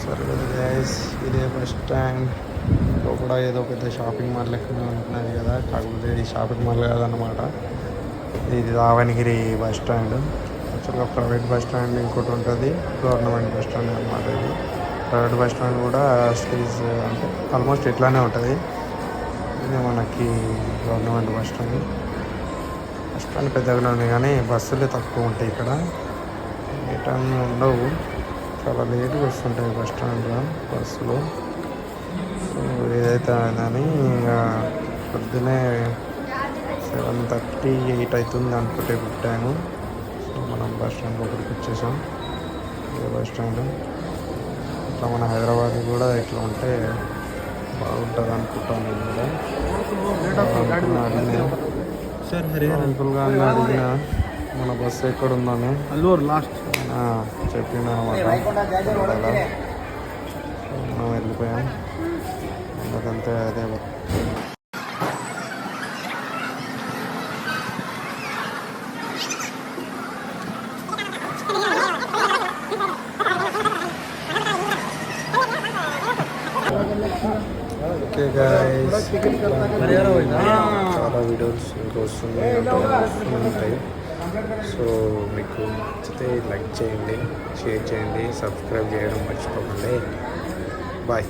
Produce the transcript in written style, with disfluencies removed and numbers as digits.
సరే గైస్, ఇదే bus stand లోపల ఏదో పెద్ద షాపింగ్ మాల్ లెక్కనే ఉంటున్నది కదా, కాకపోతే ఇది షాపింగ్ మాల్ కాదన్నమాట. ఇది రావణగిరి బస్ స్టాండ్. యాక్చువల్గా ప్రైవేట్ బస్ స్టాండ్ ఇంకోటి ఉంటుంది, గవర్నమెంట్ బస్ స్టాండ్ అనమాట. ఇది ప్రైవేట్ బస్ స్టాండ్ కూడా స్టేజ్ అంటే ఆల్మోస్ట్ ఇట్లానే ఉంటుంది. ఇది మనకి government bus stand. Bus stand పెద్దగానే ఉంది కానీ బస్సులు తక్కువ ఉంటాయి ఇక్కడ, ఏ టైం ఉండవు, చాలా లేట్గా వస్తుంటాయి బస్ స్టాండ్లో బస్సులు. సో ఏదైతే అని ఇక పొద్దునే 7:30, 8 అవుతుంది అనుకుంటే పుట్టాను. సో మనం బస్ స్టాండ్ లోపలికి వచ్చేసాం. ఇదే బస్ స్టాండ్. ఇట్లా మన హైదరాబాద్ కూడా ఇట్లా ఉంటే బాగుంటుంది అనుకుంటాను. నేను కూడా అంకుల్గా అడిగిన మన బస్సు ఎక్కడుందని చెప్పిండు అనమాట. మనం వెళ్ళిపోయాం. అందుకంతే అదే ఓకే గైస్, చాలా వీడియోస్ ఇంకా వస్తున్నాయి. సో మీకు నచ్చితే లైక్ చేయండి, షేర్ చేయండి, సబ్స్క్రైబ్ చేయడం మర్చిపోకండి. బాయ్.